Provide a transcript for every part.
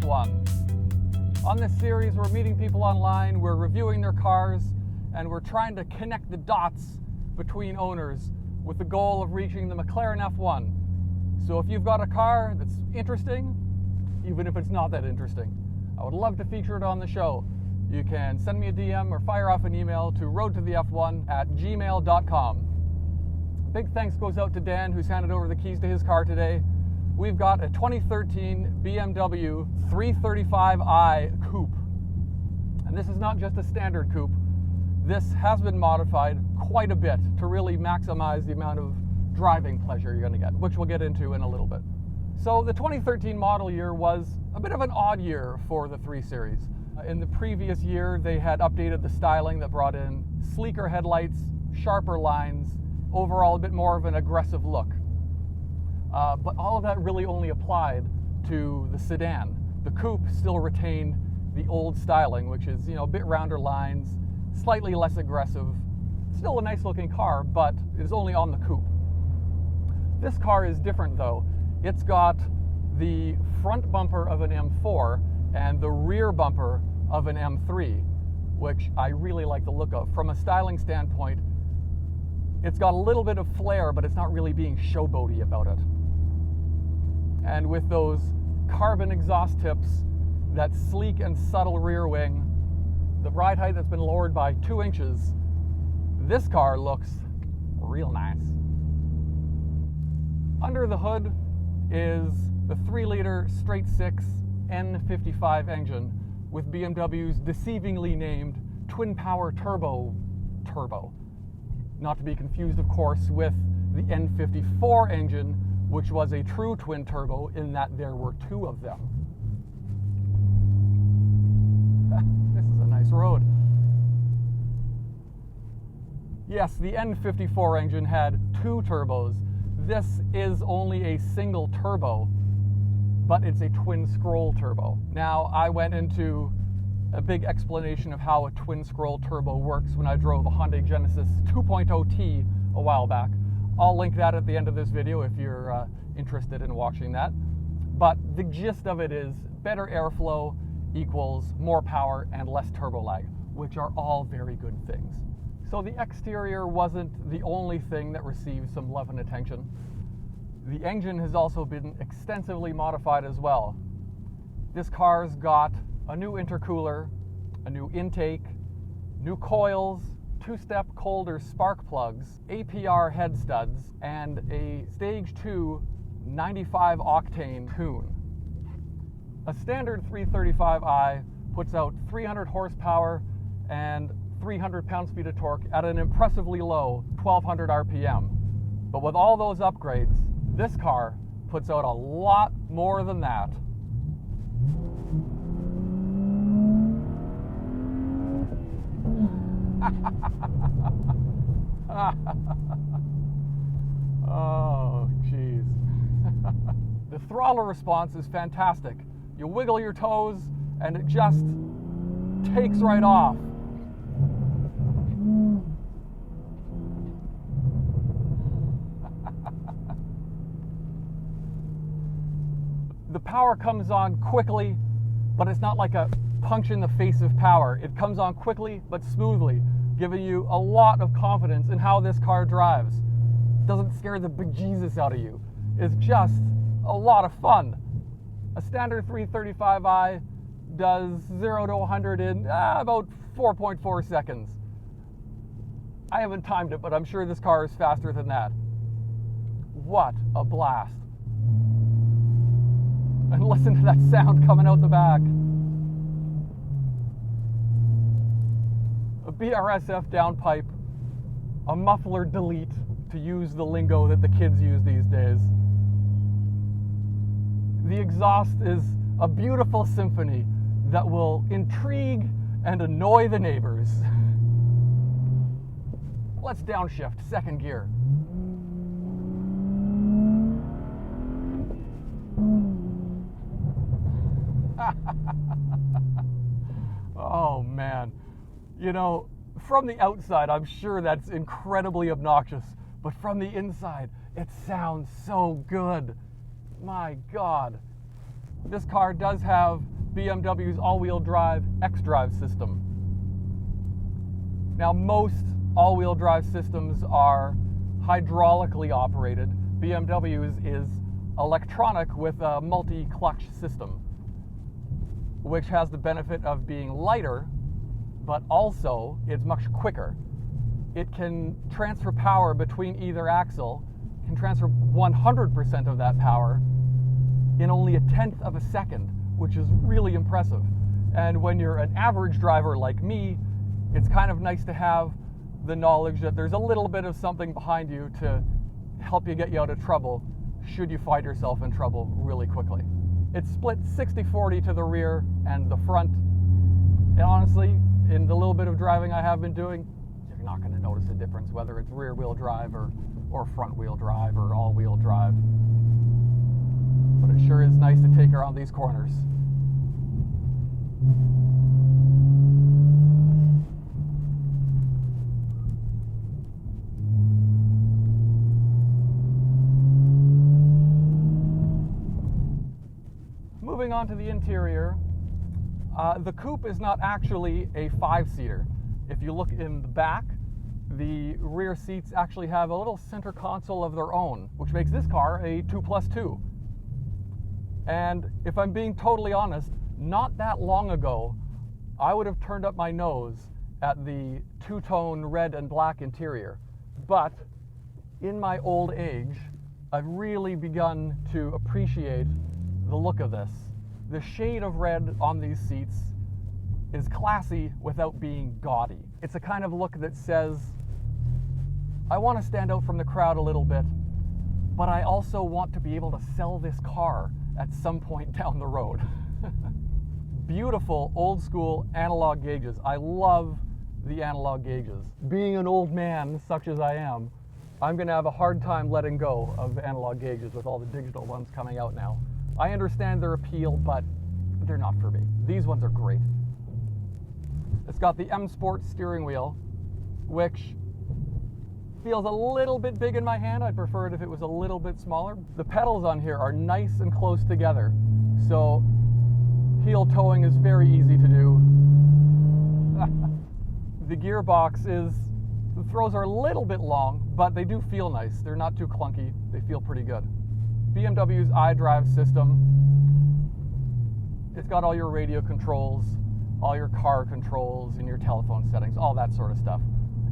F1. On this series, we're meeting people online, we're reviewing their cars, and we're trying to connect the dots between owners with the goal of reaching the McLaren F1. So if you've got a car that's interesting, even if it's not that interesting, I would love to feature it on the show. You can send me a DM or fire off an email to roadtothef1@gmail.com. Big thanks goes out to Dan, who's handed over the keys to his car today. We've got a 2013 BMW 335i Coupe. And this is not just a standard coupe. This has been modified quite a bit to really maximize the amount of driving pleasure you're going to get, which we'll get into in a little bit. So the 2013 model year was a bit of an odd year for the 3 Series. In the previous year, they had updated the styling that brought in sleeker headlights, sharper lines, overall a bit more of an aggressive look. But all of that really only applied to the sedan. The coupe still retained the old styling, which is, a bit rounder lines, slightly less aggressive. Still a nice looking car, but it is only on the coupe. This car is different though. It's got the front bumper of an M4 and the rear bumper of an M3, which I really like the look of. From a styling standpoint, it's got a little bit of flair, but it's not really being showboaty about it. And with those carbon exhaust tips, that sleek and subtle rear wing, the ride height that's been lowered by 2 inches, this car looks real nice. Under the hood is the 3-liter straight-six N55 engine with BMW's deceivingly named twin-power turbo. Not to be confused, of course, with the N54 engine, which was a true twin turbo in that there were 2 of them. This is a nice road. Yes, the N54 engine had 2 turbos. This is only a single turbo, but it's a twin scroll turbo. Now, I went into a big explanation of how a twin scroll turbo works when I drove a Hyundai Genesis 2.0T a while back. I'll link that at the end of this video if you're interested in watching that. But the gist of it is better airflow equals more power and less turbo lag, which are all very good things. So the exterior wasn't the only thing that received some love and attention. The engine has also been extensively modified as well. This car's got a new intercooler, a new intake, new coils, 2-step Colder spark plugs, APR head studs, and a Stage 2 95 octane tune. A standard 335i puts out 300 horsepower and 300 pound-feet of torque at an impressively low 1200 RPM. But with all those upgrades, this car puts out a lot more than that. Oh, jeez. The throttle response is fantastic. You wiggle your toes and it just takes right off. The power comes on quickly, but it's not like a punch in the face of power. It comes on quickly but smoothly, giving you a lot of confidence in how this car drives. It doesn't scare the bejesus out of you. It's just a lot of fun. A standard 335i does 0 to 100 in about 4.4 seconds. I haven't timed it, but I'm sure this car is faster than that. What a blast. And listen to that sound coming out the back. A BRSF downpipe, a muffler delete, to use the lingo that the kids use these days. The exhaust is a beautiful symphony that will intrigue and annoy the neighbors. Let's downshift, 2nd gear. Oh man, from the outside I'm sure that's incredibly obnoxious, but from the inside it sounds so good. My God. This car does have BMW's all-wheel drive xDrive system. Now, most all-wheel drive systems are hydraulically operated. BMW's is electronic with a multi-clutch system, which has the benefit of being lighter, but also it's much quicker. It can transfer power between either axle, can transfer 100% of that power in only a tenth of a second, which is really impressive. And when you're an average driver like me, it's kind of nice to have the knowledge that there's a little bit of something behind you to help you get you out of trouble should you find yourself in trouble really quickly. It's split 60-40 to the rear and the front. And honestly, in the little bit of driving I have been doing, you're not going to notice a difference whether it's rear-wheel drive or front-wheel drive or all-wheel drive. But it sure is nice to take around these corners. Moving on to the interior, the coupe is not actually a 5-seater. If you look in the back, the rear seats actually have a little center console of their own, which makes this car a 2+2. And if I'm being totally honest, not that long ago, I would have turned up my nose at the two-tone red and black interior. But in my old age, I've really begun to appreciate the look of this. The shade of red on these seats is classy without being gaudy. It's a kind of look that says, I want to stand out from the crowd a little bit, but I also want to be able to sell this car at some point down the road. Beautiful old school analog gauges. I love the analog gauges. Being an old man, such as I am, I'm going to have a hard time letting go of analog gauges with all the digital ones coming out now. I understand their appeal, but they're not for me. These ones are great. It's got the M Sport steering wheel, which feels a little bit big in my hand. I'd prefer it if it was a little bit smaller. The pedals on here are nice and close together, so heel towing is very easy to do. The gearbox the throws are a little bit long, but they do feel nice. They're not too clunky. They feel pretty good. BMW's iDrive system, it's got all your radio controls, all your car controls, and your telephone settings, all that sort of stuff.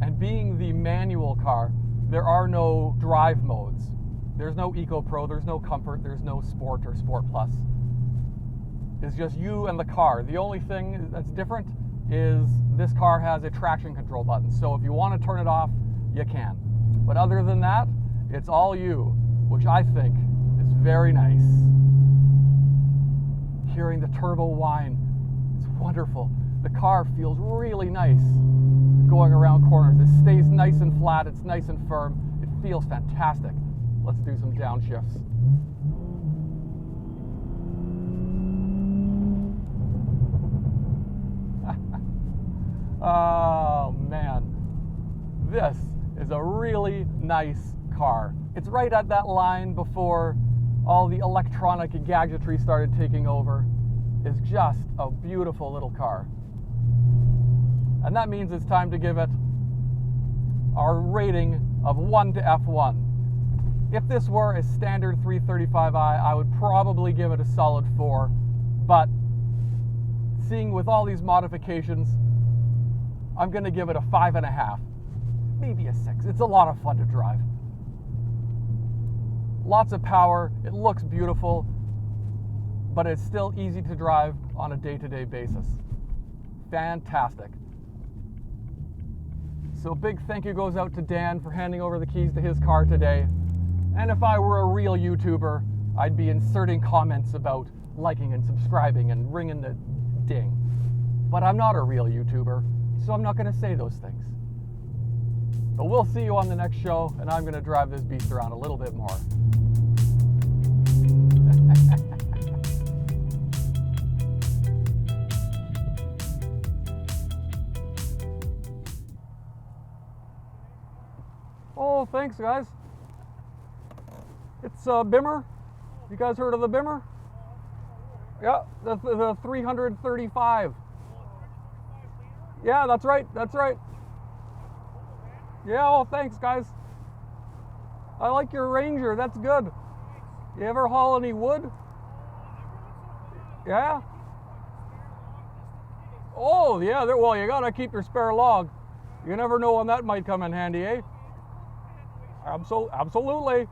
And being the manual car, there are no drive modes. There's no Eco Pro, there's no Comfort, there's no Sport or Sport Plus. It's just you and the car. The only thing that's different is this car has a traction control button. So if you want to turn it off, you can. But other than that, it's all you, which I think is very nice. Hearing the turbo whine, it's wonderful. The car feels really nice going around corners. It stays nice and flat, it's nice and firm. It feels fantastic. Let's do some downshifts. Oh man, this is a really nice car. It's right at that line before all the electronic gadgetry started taking over. It's just a beautiful little car. And that means it's time to give it our rating of 1 to F1. If this were a standard 335i, I would probably give it a solid 4. But seeing with all these modifications, I'm going to give it a 5.5, maybe a 6. It's a lot of fun to drive. Lots of power, it looks beautiful, but it's still easy to drive on a day-to-day basis. Fantastic. So a big thank you goes out to Dan for handing over the keys to his car today. And if I were a real YouTuber, I'd be inserting comments about liking and subscribing and ringing the ding. But I'm not a real YouTuber, so I'm not going to say those things. But we'll see you on the next show, and I'm going to drive this beast around a little bit more. Oh, thanks, guys. It's Bimmer. You guys heard of the Bimmer? Yeah, the 335. Yeah, that's right. That's right. Yeah, oh, thanks, guys. I like your Ranger. That's good. You ever haul any wood? Yeah? Oh, yeah. Well, you gotta keep your spare log. You never know when that might come in handy, eh? Absolutely.